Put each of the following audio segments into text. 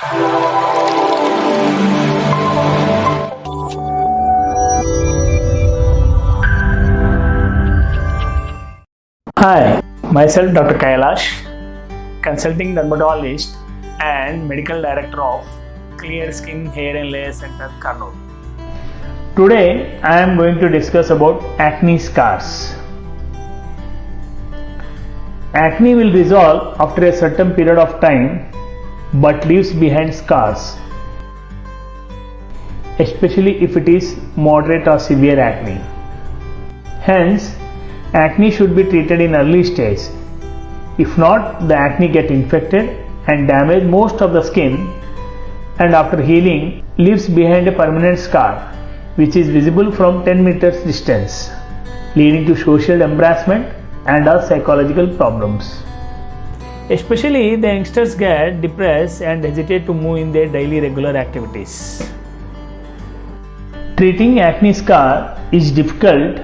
Hi, myself Dr. Kailash, consulting dermatologist and medical director of Clear Skin Hair and Layer Center, Kannur. Today I am going to discuss about acne scars. Acne will resolve after a certain period of time but leaves behind scars, especially if it is moderate or severe acne. Hence, acne should be treated in early stage. If not, the acne get infected and damage most of the skin, and after healing leaves behind a permanent scar which is visible from 10 meters distance, leading to social embarrassment and or psychological problems. Especially the youngsters get depressed and hesitate to move in their daily regular activities. Treating acne scar is difficult,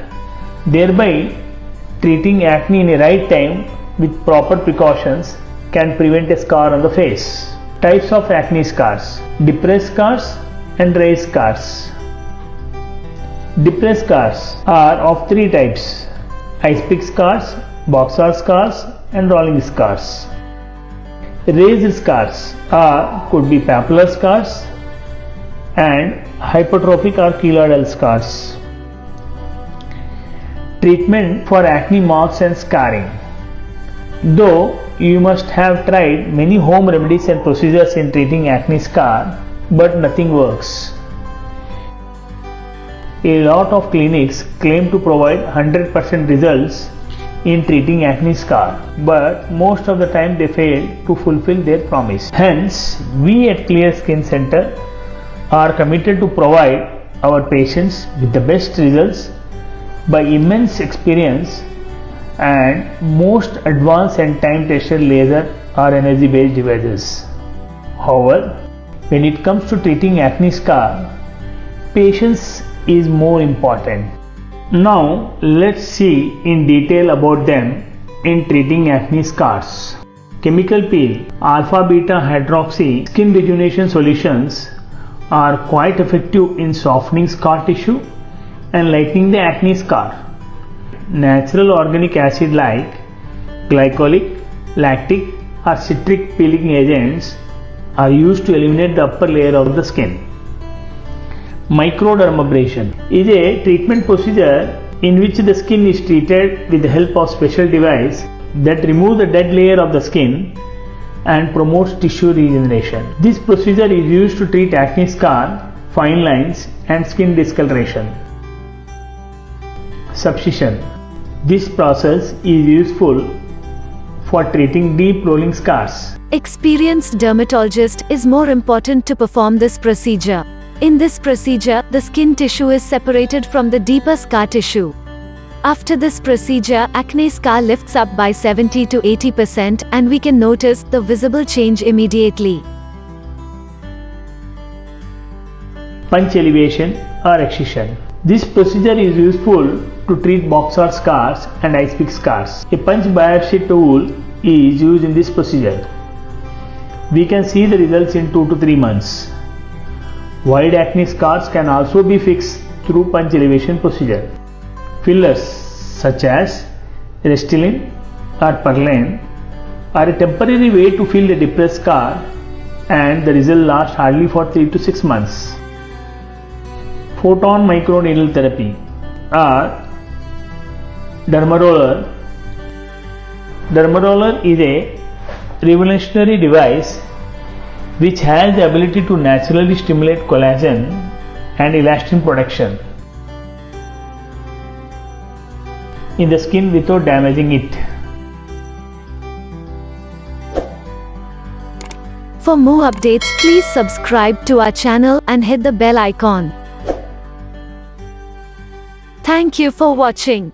thereby treating acne in a right time with proper precautions can prevent a scar on the face. Types of acne scars: depressed scars and raised scars. Depressed scars are of three types: ice pick scars, boxer scars and rolling scars. Raised scars could be papular scars and hypertrophic or keloidal scars. Treatment for acne marks and scarring. Though you must have tried many home remedies and procedures in treating acne scar, but nothing works. A lot of clinics claim to provide 100% results in treating acne scar, but most of the time they fail to fulfill their promise. Hence, we at Clear Skin Center are committed to provide our patients with the best results by immense experience and most advanced and time-tested laser or energy-based devices. However, when it comes to treating acne scar, patience is more important. Now let's see in detail about them in treating acne scars. Chemical peel, alpha beta hydroxy skin rejuvenation solutions are quite effective in softening scar tissue and lightening the acne scar. Natural organic acid like glycolic, lactic or citric peeling agents are used to eliminate the upper layer of the skin. Microdermabrasion is a treatment procedure in which the skin is treated with the help of special device that removes the dead layer of the skin and promotes tissue regeneration. This procedure is used to treat acne scar, fine lines and skin discoloration. Subcision. This process is useful for treating deep rolling scars. Experienced dermatologist is more important to perform this procedure. In this procedure, the skin tissue is separated from the deeper scar tissue. After this procedure, acne scar lifts up by 70 to 80% and we can notice the visible change immediately. Punch elevation or excision. This procedure is useful to treat boxer scars and ice pick scars. A punch biopsy tool is used in this procedure. We can see the results in 2 to 3 months. Wide acne scars can also be fixed through punch elevation procedure. Fillers such as Restylane or Perlane are a temporary way to fill the depressed scar and the result lasts hardly for 3 to 6 months. Photon microneedle therapy or Dermaroller. Dermaroller is a revolutionary device which has the ability to naturally stimulate collagen and elastin production in the skin without damaging it. For more updates, please subscribe to our channel and hit the bell icon. Thank you for watching.